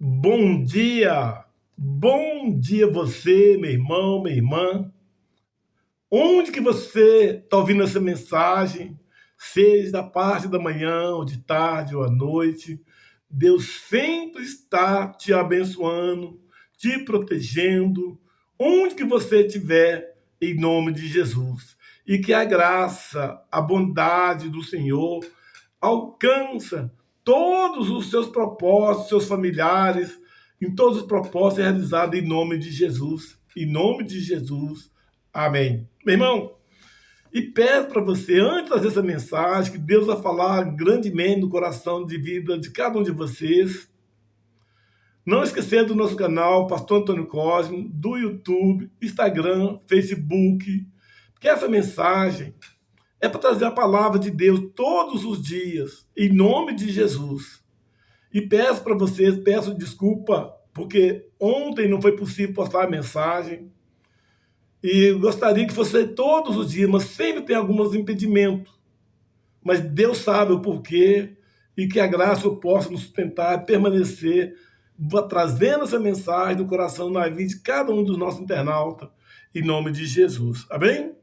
Bom dia você, meu irmão, minha irmã. Onde que você está ouvindo essa mensagem, seja da parte da manhã, ou de tarde, ou à noite, Deus sempre está te abençoando, te protegendo, onde que você estiver, em nome de Jesus. E que a graça, a bondade do Senhor alcança todos os seus propósitos, seus familiares, em todos os propósitos realizados em nome de Jesus. Em nome de Jesus. Amém. Meu irmão, e peço para você, antes de fazer essa mensagem, que Deus vai falar grandemente no coração de vida de cada um de vocês. Não esquecendo do nosso canal, Pastor Antônio Cosme, do YouTube, Instagram, Facebook, porque essa mensagem é para trazer a palavra de Deus todos os dias, em nome de Jesus. E peço para vocês, peço desculpa, porque ontem não foi possível postar a mensagem. E gostaria que fosse todos os dias, mas sempre tem alguns impedimentos. Mas Deus sabe o porquê e que a graça possa nos sustentar, permanecer, trazendo essa mensagem no coração, na vida de cada um dos nossos internautas, em nome de Jesus. Amém?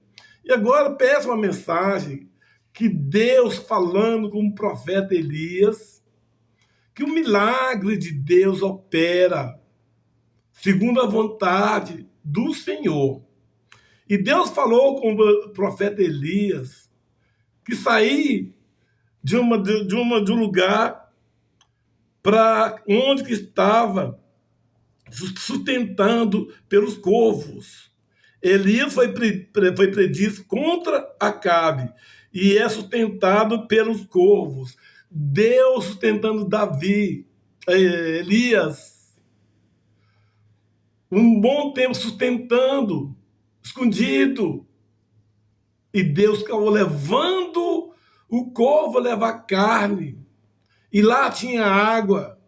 E agora peço uma mensagem que Deus falando com o profeta Elias, que o milagre de Deus opera segundo a vontade do Senhor. E Deus falou com o profeta Elias que sair de um lugar para onde que estava sustentando pelos corvos. Elias foi predito contra Acabe e é sustentado pelos corvos. Deus sustentando Davi, Elias, um bom tempo sustentando, escondido. E Deus ficava levando o corvo a levar carne. E lá tinha água.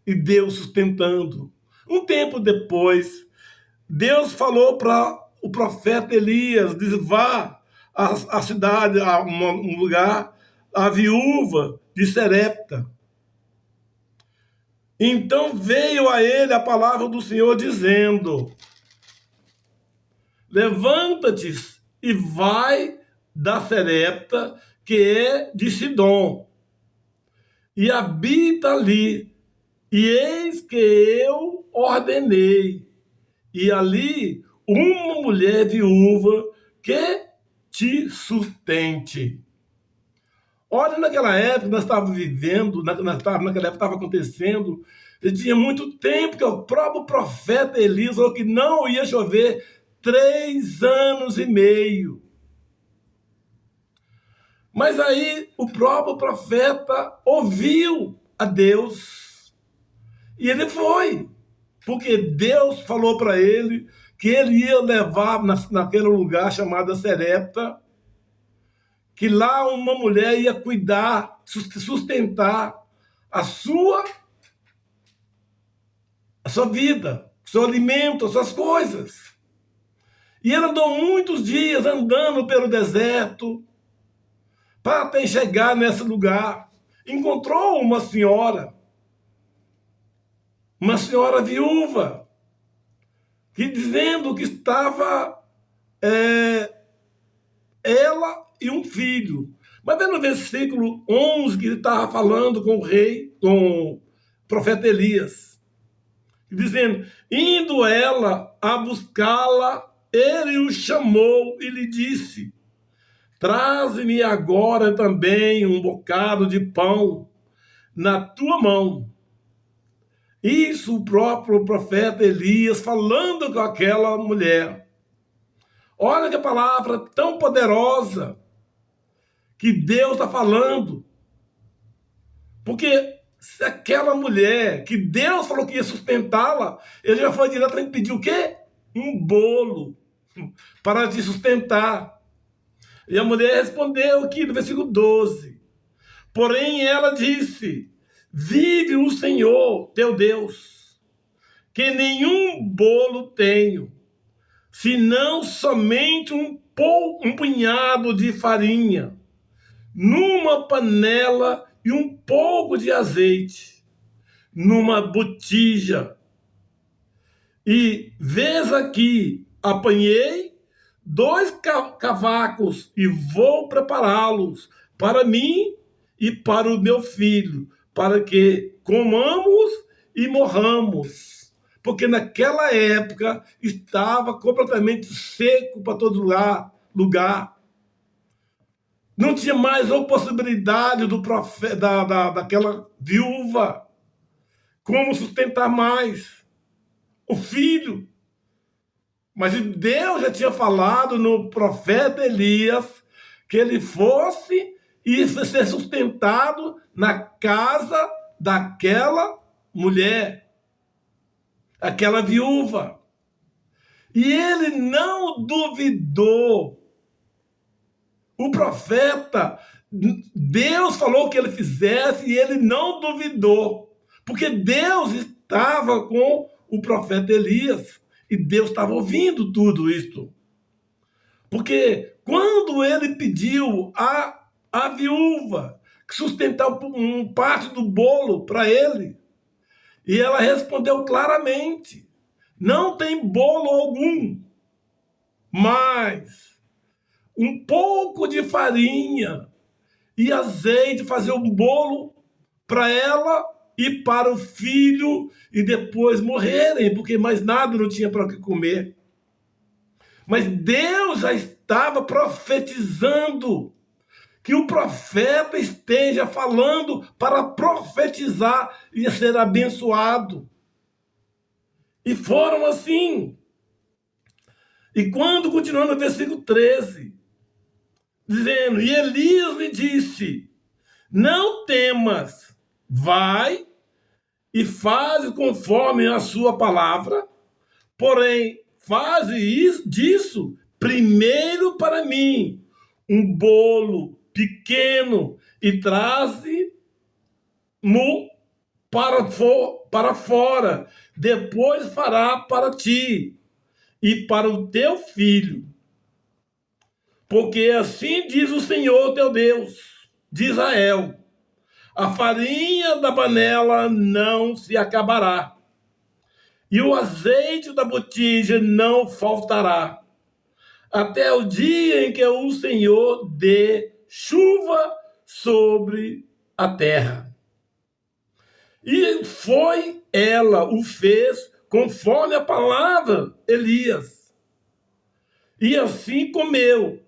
E Deus sustentando. Um tempo depois, Deus falou para o profeta Elias, diz, vá à cidade, a um lugar, a viúva de Serepta. Então veio a ele a palavra do Senhor dizendo, levanta-te e vai da Serepta, que é de Sidom, e habita ali, e eis que eu ordenei, e ali uma mulher viúva que te sustente. Olha, naquela época nós estávamos vivendo, naquela época estava acontecendo, tinha muito tempo que o próprio profeta Elias falou que não ia chover 3 anos e meio. Mas aí o próprio profeta ouviu a Deus e ele foi, porque Deus falou para ele que ele ia levar naquele lugar chamado Serepta, que lá uma mulher ia cuidar, sustentar a sua vida, seu alimento, as suas coisas. E ele andou muitos dias andando pelo deserto para até chegar nesse lugar. Encontrou uma senhora viúva, que dizendo que estava ela e um filho. Mas vem no versículo 11 que ele estava falando com o rei, com o profeta Elias, dizendo, indo ela a buscá-la, ele o chamou e lhe disse, traze-me agora também um bocado de pão na tua mão. Isso o próprio profeta Elias falando com aquela mulher. Olha que palavra tão poderosa que Deus está falando. Porque se aquela mulher que Deus falou que ia sustentá-la, ele já foi diretamente pedir o quê? Um bolo para te sustentar. E a mulher respondeu aqui no versículo 12. Porém ela disse, vive o Senhor, teu Deus, que nenhum bolo tenho, senão somente um punhado de farinha, numa panela e um pouco de azeite. numa botija. E vês aqui, apanhei 2 cavacos e vou prepará-los para mim e para o meu filho, para que comamos e morramos. Porque naquela época estava completamente seco para todo lugar. Não tinha mais a possibilidade do profeta, daquela viúva como sustentar mais o filho. Mas Deus já tinha falado no profeta Elias que ele fosse e ser sustentado na casa daquela mulher, aquela viúva. E ele não duvidou. O profeta, Deus falou que ele fizesse e ele não duvidou. Porque Deus estava com o profeta Elias. E Deus estava ouvindo tudo isso. Porque quando ele pediu a viúva que sustentar parte do bolo para ele, e ela respondeu claramente: não tem bolo algum, mas um pouco de farinha e azeite, fazer um bolo para ela e para o filho, e depois morrerem, porque mais nada não tinha para o que comer. Mas Deus já estava profetizando, que o profeta esteja falando para profetizar e ser abençoado. E foram assim. E quando, continuando no versículo 13, dizendo: e Elias lhe disse: não temas, vai e faz conforme a sua palavra, porém, faz disso primeiro para mim um bolo pequeno e traze-mo para fora, depois fará para ti e para o teu filho. Porque assim diz o Senhor teu Deus de Israel: a farinha da panela não se acabará, e o azeite da botija não faltará, até o dia em que o Senhor dê chuva sobre a terra. E ela o fez conforme a palavra Elias. E assim comeu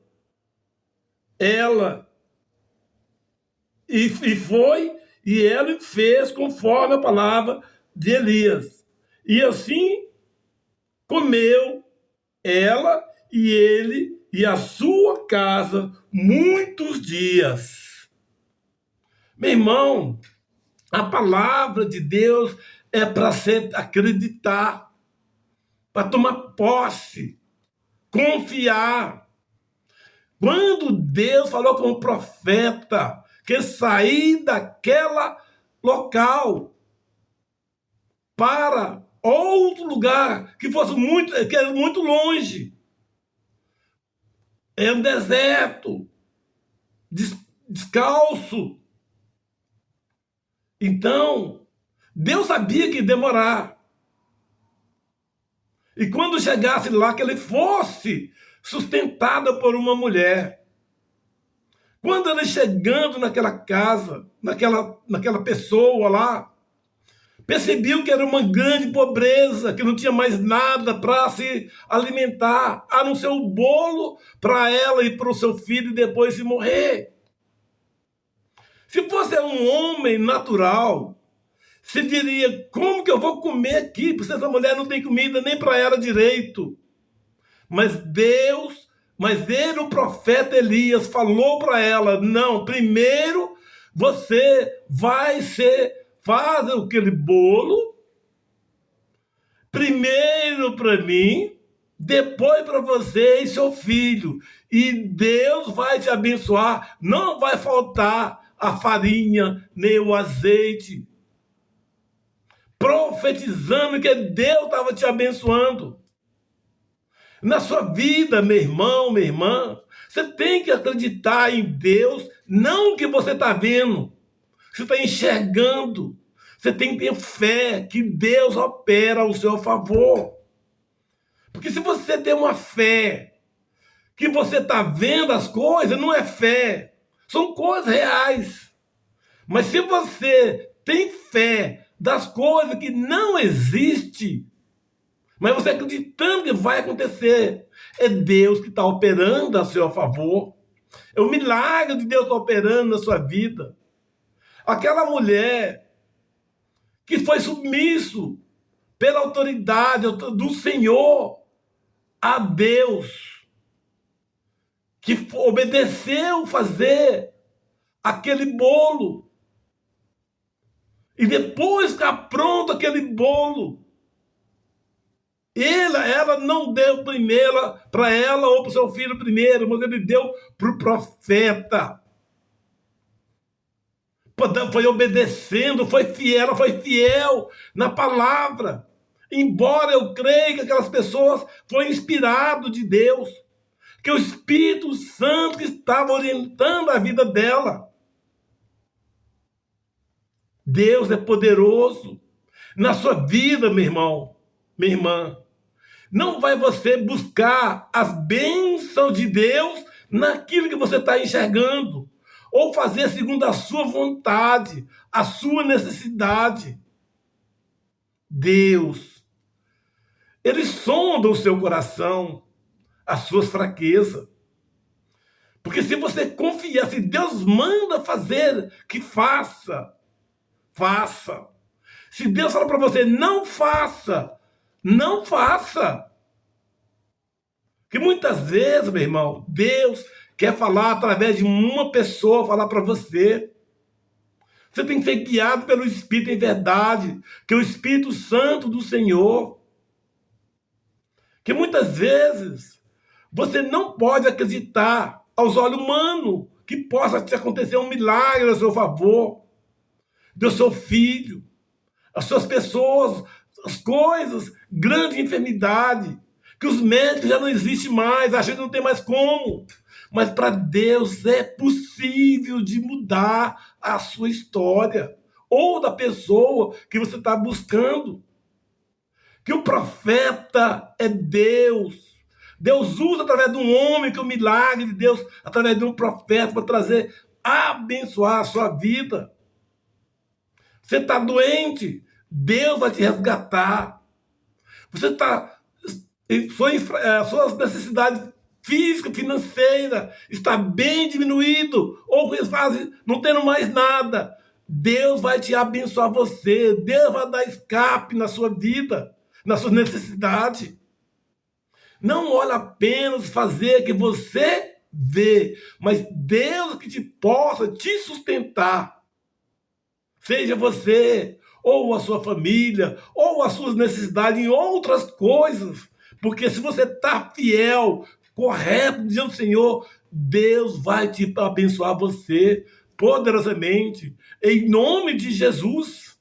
ela. E ela fez conforme a palavra de Elias. E assim comeu ela e ele e a sua casa muitos dias. Meu irmão, a palavra de Deus é para você acreditar, para tomar posse, confiar. Quando Deus falou com o profeta que sair daquela local para outro lugar que era muito longe, é um deserto, descalço. Então, Deus sabia que ia demorar. E quando chegasse lá, que ele fosse sustentado por uma mulher. Quando ele chegando naquela casa, naquela pessoa lá, percebeu que era uma grande pobreza, que não tinha mais nada para se alimentar, a não ser o bolo para ela e para o seu filho, e depois se morrer. Se fosse um homem natural, se diria: como que eu vou comer aqui, porque essa mulher não tem comida nem para ela direito? Mas ele, o profeta Elias, falou para ela: não, primeiro você faz aquele bolo, primeiro para mim, depois para você e seu filho. E Deus vai te abençoar, não vai faltar a farinha nem o azeite. Profetizando que Deus estava te abençoando. Na sua vida, meu irmão, minha irmã, você tem que acreditar em Deus, não o que você está vendo, você está enxergando. Você tem que ter fé que Deus opera ao seu favor. Porque se você tem uma fé que você está vendo as coisas, não é fé. São coisas reais. Mas se você tem fé das coisas que não existem, mas você acreditando que vai acontecer, é Deus que está operando a seu favor. É o milagre de Deus operando na sua vida. Aquela mulher que foi submisso pela autoridade do Senhor a Deus, que obedeceu fazer aquele bolo. E depois que pronto aquele bolo, ela não deu primeiro para ela ou para o seu filho primeiro, mas ele deu para o profeta. Foi obedecendo, ela foi fiel na palavra. Embora eu creia que aquelas pessoas foram inspiradas de Deus, que o Espírito Santo que estava orientando a vida dela. Deus é poderoso na sua vida, meu irmão, minha irmã. Não vai você buscar as bênçãos de Deus naquilo que você está enxergando, ou fazer segundo a sua vontade, a sua necessidade. Deus, Ele sonda o seu coração, as suas fraquezas. Porque se você confiar, se Deus manda fazer, que faça. Faça. Se Deus fala para você, não faça, não faça. Que muitas vezes, meu irmão, Deus quer falar através de uma pessoa, falar para você. Você tem que ser guiado pelo Espírito em verdade, que é o Espírito Santo do Senhor. Que muitas vezes você não pode acreditar aos olhos humanos que possa te acontecer um milagre a seu favor, do seu filho, as suas pessoas, as coisas, grande enfermidade, que os médicos já não existem mais, a gente não tem mais como. Mas para Deus é possível de mudar a sua história, ou da pessoa que você está buscando. Que o profeta é Deus. Deus usa através de um homem, que é o milagre de Deus, através de um profeta, para trazer, abençoar a sua vida. Você está doente, Deus vai te resgatar. Você está... Suas necessidades físicas, financeiras, está bem diminuído, ou quase não tendo mais nada. Deus vai te abençoar você. Deus vai dar escape na sua vida, na sua necessidade. Não olha apenas fazer que você vê, mas Deus que te possa te sustentar. Seja você, ou a sua família, ou as suas necessidades em outras coisas. Porque se você está fiel, correto diante do Senhor, Deus vai te abençoar você poderosamente, em nome de Jesus.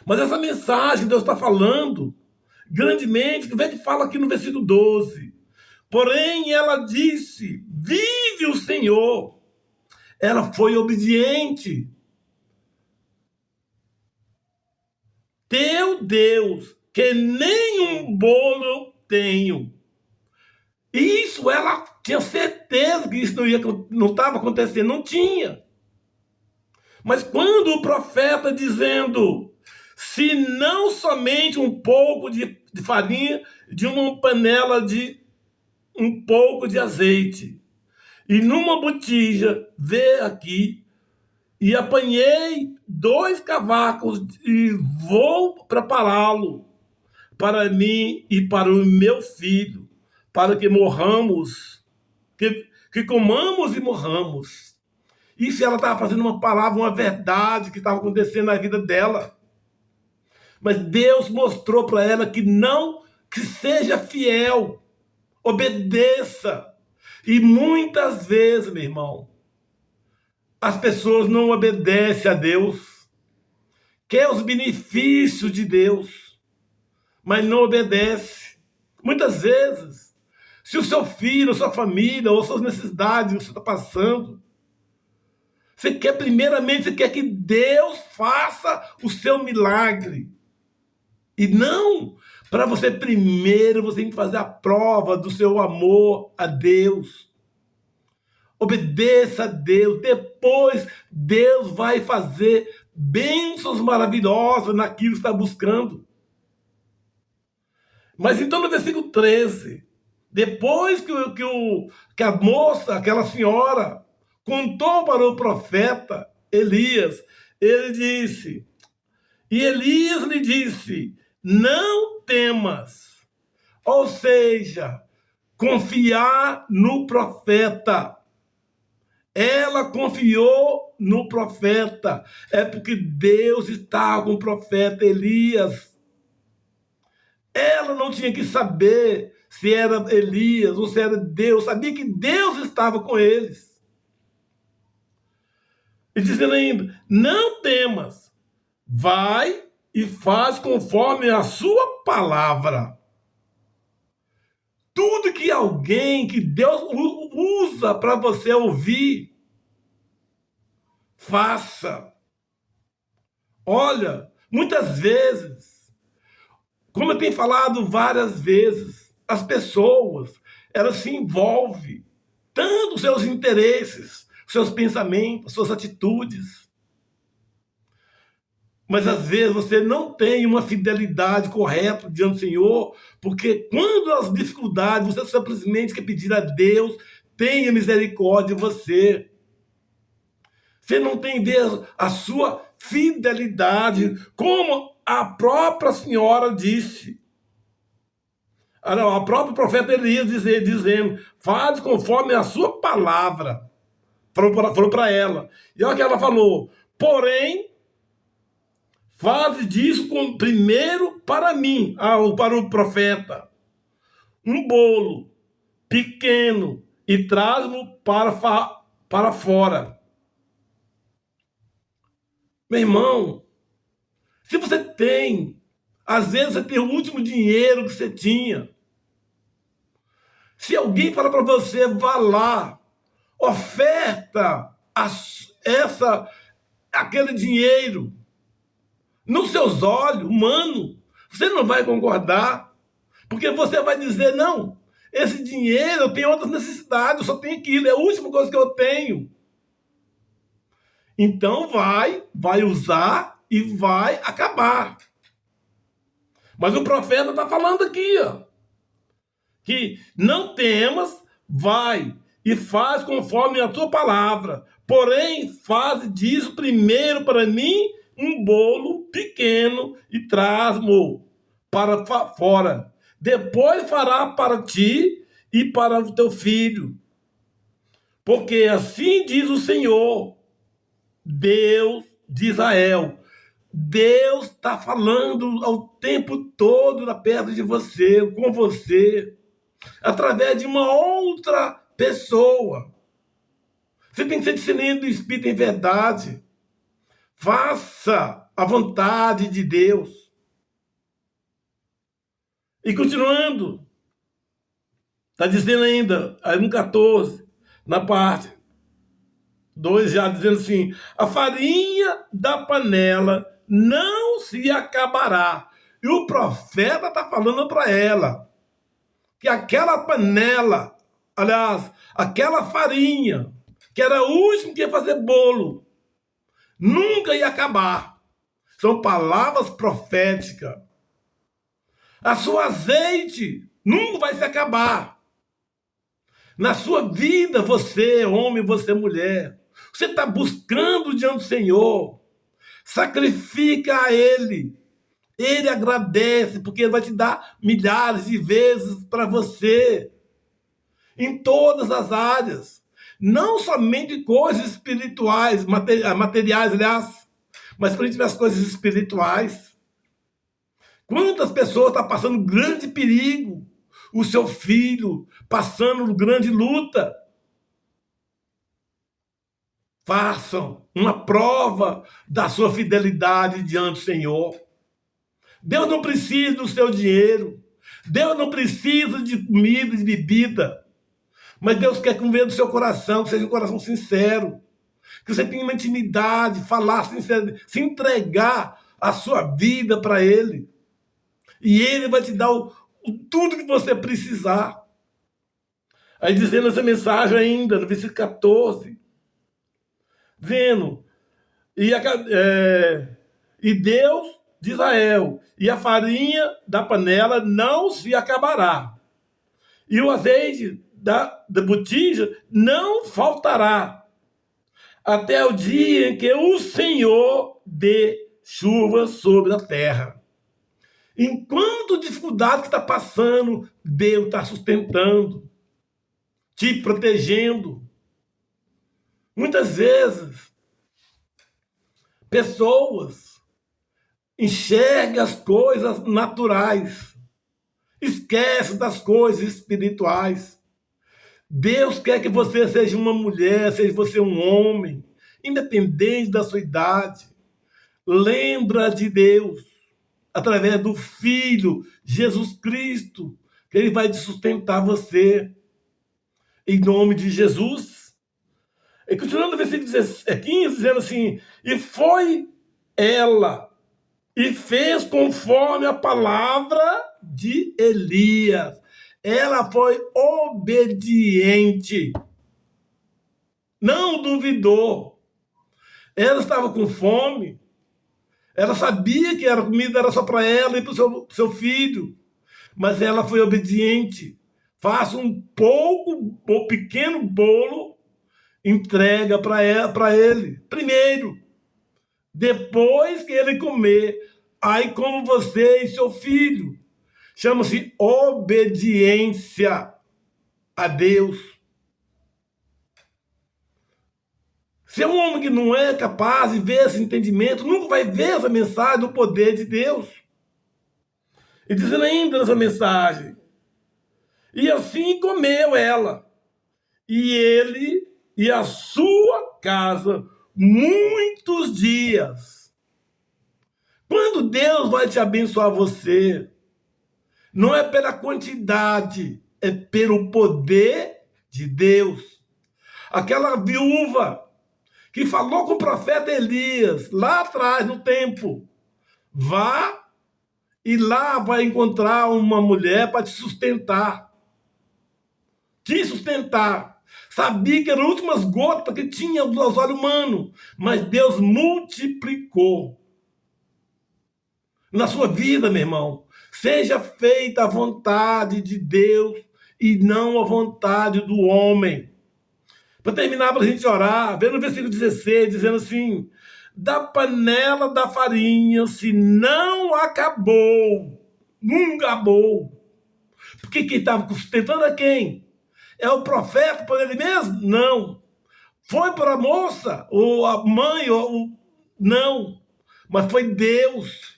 Mas essa mensagem que Deus está falando, grandemente, que fala aqui no versículo 12. Porém, ela disse, vive o Senhor. Ela foi obediente. Teu Deus, que nenhum bolo eu tenho. Isso ela tinha certeza que isso não estava acontecendo, não tinha. Mas quando o profeta dizendo, se não somente um pouco de farinha, de uma panela de um pouco de azeite, e numa botija, vê aqui, e apanhei 2 cavacos e vou prepará-lo para mim e para o meu filho, para que morramos, que comamos e morramos. Isso ela estava fazendo uma palavra, uma verdade que estava acontecendo na vida dela. Mas Deus mostrou para ela que seja fiel, obedeça. E muitas vezes, meu irmão, as pessoas não obedecem a Deus, quer os benefícios de Deus, mas não obedece. Muitas vezes, se o seu filho, a sua família, ou suas necessidades que você está passando, Primeiramente, você quer que Deus faça o seu milagre. E não para você primeiro, você tem que fazer a prova do seu amor a Deus. Obedeça a Deus, depois Deus vai fazer bênçãos maravilhosas naquilo que está buscando. Mas então no versículo 13, depois que a moça, aquela senhora, contou para o profeta Elias, ele disse, e Elias lhe disse, não temas, ou seja, confiar no profeta. Ela confiou no profeta, é porque Deus estava com o profeta Elias. Ela não tinha que saber se era Elias ou se era Deus, sabia que Deus estava com eles. E dizendo ainda, não temas, vai e faz conforme a sua palavra. Tudo que alguém, que Deus usa para você ouvir, faça. Olha, muitas vezes, como eu tenho falado várias vezes, as pessoas, elas se envolvem tanto os seus interesses, seus pensamentos, suas atitudes. Mas às vezes você não tem uma fidelidade correta diante do Senhor, porque quando as dificuldades, você simplesmente quer pedir a Deus, tenha misericórdia de você. Você não tem Deus, a sua fidelidade, como a própria senhora disse. A própria profeta Elias dizendo, faz conforme a sua palavra. Falou para ela. E olha o que ela falou, porém, faz disso primeiro para mim, para o profeta, um bolo pequeno e traz-mo para fora. Meu irmão, se você tem, às vezes você tem o último dinheiro que você tinha. Se alguém fala para você, vá lá, oferta aquele dinheiro, nos seus olhos, humano, você não vai concordar, porque você vai dizer, não, esse dinheiro eu tenho outras necessidades, eu só tenho aquilo, é a última coisa que eu tenho. Então vai usar e vai acabar. Mas o profeta está falando aqui, ó, que não temas, vai e faz conforme a tua palavra, porém faz disso primeiro para mim um bolo pequeno e traz-mo para fora. Depois fará para ti e para o teu filho. Porque assim diz o Senhor, Deus de Israel. Deus está falando ao tempo todo perto de você, com você, através de uma outra pessoa. Você tem que ser discernido do Espírito em verdade. Faça a vontade de Deus. E continuando, está dizendo ainda, aí no 14, na parte 2, já dizendo assim, a farinha da panela não se acabará. E o profeta está falando para ela que aquela panela, aliás, aquela farinha, que era o último que ia fazer bolo, nunca ia acabar. São palavras proféticas. A sua azeite nunca vai se acabar. Na sua vida, você, homem, você, mulher, você está buscando diante do Senhor, sacrifica a Ele. Ele agradece, porque Ele vai te dar milhares de vezes para você, em todas as áreas. Não somente coisas espirituais, materiais, aliás, mas principalmente as coisas espirituais. Quantas pessoas estão passando grande perigo? O seu filho passando grande luta. Façam uma prova da sua fidelidade diante do Senhor. Deus não precisa do seu dinheiro. Deus não precisa de comida, de bebida. Mas Deus quer que venha do seu coração, que seja um coração sincero. que você tenha uma intimidade, falar, se entregar a sua vida para Ele. E Ele vai te dar tudo que você precisar. Aí dizendo essa mensagem ainda, no versículo 14, dizendo, e Deus de Israel, e a farinha da panela não se acabará, e o azeite da botija não faltará, até o dia em que o Senhor dê chuva sobre a terra. Enquanto a dificuldade que está passando, Deus está sustentando, te protegendo. Muitas vezes, pessoas enxergam as coisas naturais, esquecem das coisas espirituais. Deus quer que você seja uma mulher, seja você um homem, independente da sua idade. Lembra de Deus, através do Filho, Jesus Cristo, que Ele vai te sustentar você. Em nome de Jesus. E continuando no versículo 15, dizendo assim, e foi ela, e fez conforme a palavra de Elias. Ela foi obediente, não duvidou. Ela estava com fome, ela sabia que a comida era só para ela e para o seu filho, mas ela foi obediente. Faça um pequeno bolo, entrega para ele primeiro. Depois que ele comer, aí como você e seu filho. Chama-se obediência a Deus. Se é um homem que não é capaz de ver esse entendimento, nunca vai ver essa mensagem do poder de Deus. E dizendo ainda nessa mensagem, e assim comeu ela, e ele e a sua casa muitos dias. Quando Deus vai te abençoar você, não é pela quantidade, é pelo poder de Deus. Aquela viúva que falou com o profeta Elias, lá atrás, no tempo, vá e lá vai encontrar uma mulher para te sustentar. Te sustentar. Sabia que eram as últimas gotas que tinha aos olhos humanos, mas Deus multiplicou. Na sua vida, meu irmão, seja feita a vontade de Deus e não a vontade do homem. Para terminar, para a gente orar, vendo no versículo 16, dizendo assim, da panela da farinha se não acabou, nunca acabou. Porque quem estava sustentando é quem? É o profeta por ele mesmo? Não. Foi para a moça, ou a mãe, não. Mas foi Deus.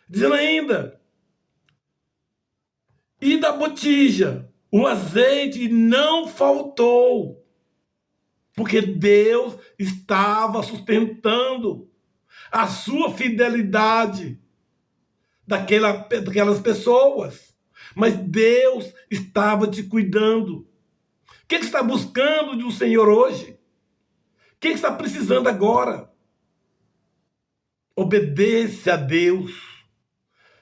Dizendo ainda, e da botija, o azeite não faltou, porque Deus estava sustentando a sua fidelidade daquelas pessoas. Mas Deus estava te cuidando. O que você está buscando do Senhor hoje? O que você está precisando agora? Obedeça a Deus.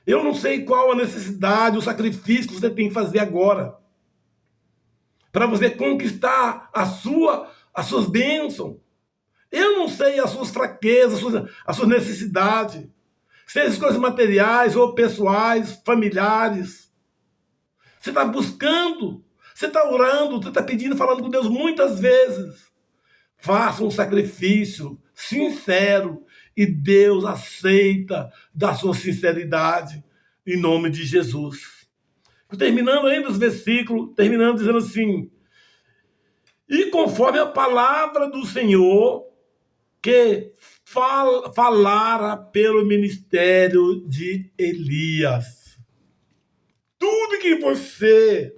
Eu não sei qual a necessidade, o sacrifício que você tem que fazer agora para você conquistar as suas bênçãos. Eu não sei as suas fraquezas, as suas necessidades, seja coisas materiais ou pessoais, familiares. Você está buscando, você está orando, você está pedindo, falando com Deus muitas vezes. Faça um sacrifício sincero e Deus aceita da sua sinceridade, em nome de Jesus. Terminando ainda os versículos, terminando dizendo assim, e conforme a palavra do Senhor, que falara pelo ministério de Elias. Tudo que você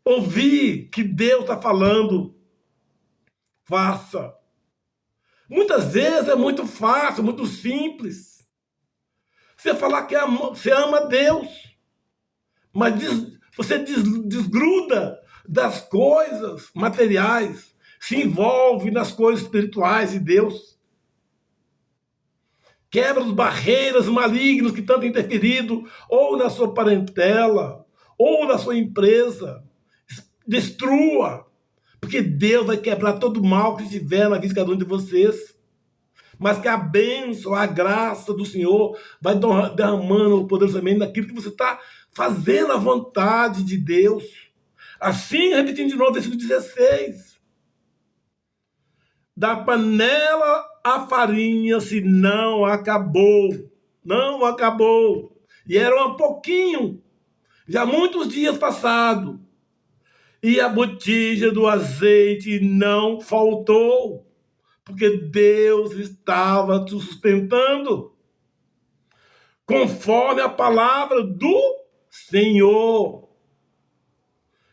ouvir que Deus está falando, faça. Muitas vezes é muito fácil, muito simples. Você falar que você ama Deus, mas você desgruda das coisas materiais. Se envolve nas coisas espirituais de Deus. Quebra as barreiras malignas que tanto têm interferido, ou na sua parentela, ou na sua empresa. Destrua, porque Deus vai quebrar todo o mal que estiver na vida de cada um de vocês. Mas que a bênção, a graça do Senhor vai derramando poderosamente naquilo que você está fazendo a vontade de Deus. Assim, repetindo de novo, versículo 16. Da panela a farinha se não acabou. Não acabou. E era um pouquinho, já muitos dias passados. E a botija do azeite não faltou, porque Deus estava te sustentando, conforme a palavra do Senhor,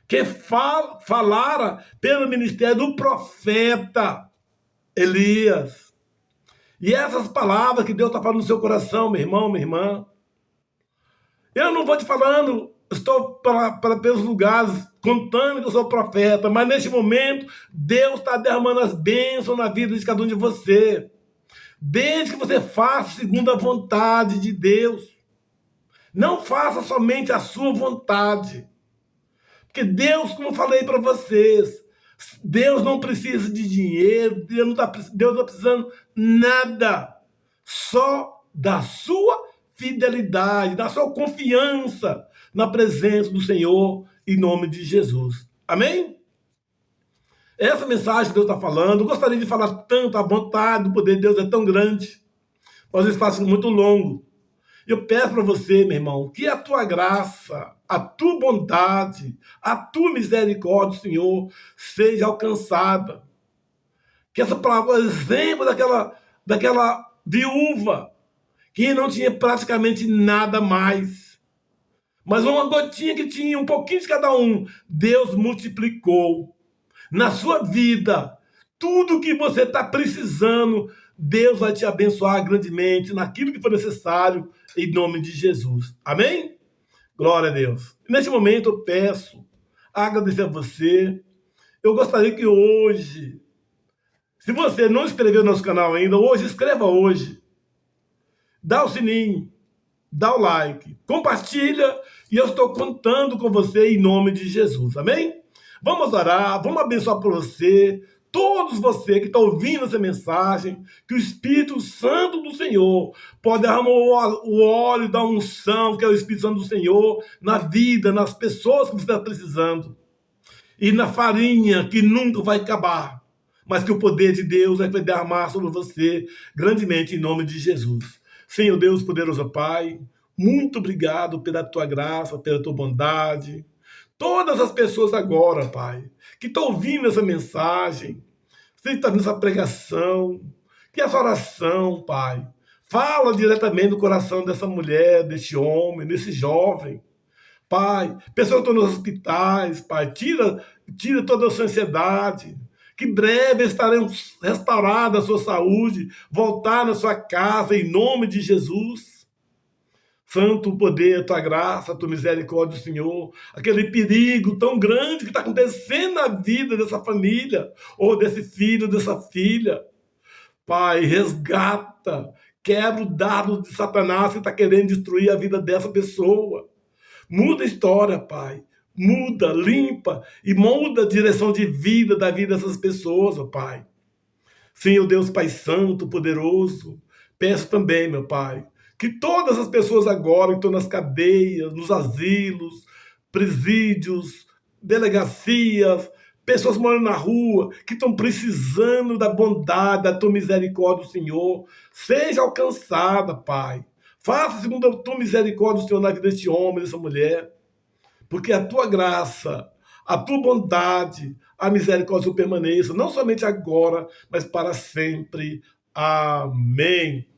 que falara pelo ministério do profeta Elias. E essas palavras que Deus está falando no seu coração, meu irmão, minha irmã, eu não vou te falando, estou pelos lugares contando que eu sou profeta, mas neste momento Deus está derramando as bênçãos na vida de cada um de você, desde que você faça segundo a vontade de Deus. Não faça somente a sua vontade, porque Deus, como eu falei para vocês, Deus não precisa de dinheiro, Deus não está precisando nada, só da sua fidelidade, da sua confiança na presença do Senhor, em nome de Jesus. Amém? Essa mensagem que Deus está falando, eu gostaria de falar tanto, a vontade do poder de Deus é tão grande, mas o espaço é muito longo. Eu peço para você, meu irmão, que a tua graça, a tua bondade, a tua misericórdia, Senhor, seja alcançada. Que essa palavra, exemplo daquela viúva que não tinha praticamente nada mais, mas uma gotinha que tinha um pouquinho de cada um, Deus multiplicou. Na sua vida, tudo que você está precisando, Deus vai te abençoar grandemente naquilo que for necessário, em nome de Jesus. Amém? Glória a Deus. Neste momento eu peço, agradecer a você. Eu gostaria que hoje, se você não inscreveu no nosso canal ainda, hoje, inscreva hoje. Dá o sininho, dá o like, compartilha, e eu estou contando com você em nome de Jesus. Amém? Vamos orar, vamos abençoar por você, todos você que estão ouvindo essa mensagem, que o Espírito Santo do Senhor pode derramar o óleo da unção, que é o Espírito Santo do Senhor, na vida, nas pessoas que você está precisando, e na farinha que nunca vai acabar, mas que o poder de Deus vai derramar sobre você grandemente em nome de Jesus. Senhor Deus, poderoso Pai, muito obrigado pela tua graça, pela tua bondade. Todas as pessoas agora, Pai, que estão ouvindo essa mensagem, que estão ouvindo essa pregação, que essa oração, Pai, fala diretamente no coração dessa mulher, desse homem, desse jovem. Pai, pessoas que estão nos hospitais, Pai, tira toda a sua ansiedade, que breve estarão restaurada a sua saúde, voltar na sua casa, em nome de Jesus. Santo o poder, a tua graça, a tua misericórdia, Senhor, aquele perigo tão grande que está acontecendo na vida dessa família, ou desse filho, dessa filha. Pai, resgata, quebra o dardo de Satanás que está querendo destruir a vida dessa pessoa. Muda a história, Pai. Muda, limpa e muda a direção de vida da vida dessas pessoas, ó Pai. Senhor Deus, Pai Santo, poderoso, peço também, meu Pai, que todas as pessoas agora que estão nas cadeias, nos asilos, presídios, delegacias, pessoas morando na rua, que estão precisando da bondade, da tua misericórdia, Senhor, seja alcançada, Pai. Faça segundo a tua misericórdia, Senhor, na vida deste homem, dessa mulher, porque a tua graça, a tua bondade, a misericórdia permaneça, não somente agora, mas para sempre. Amém.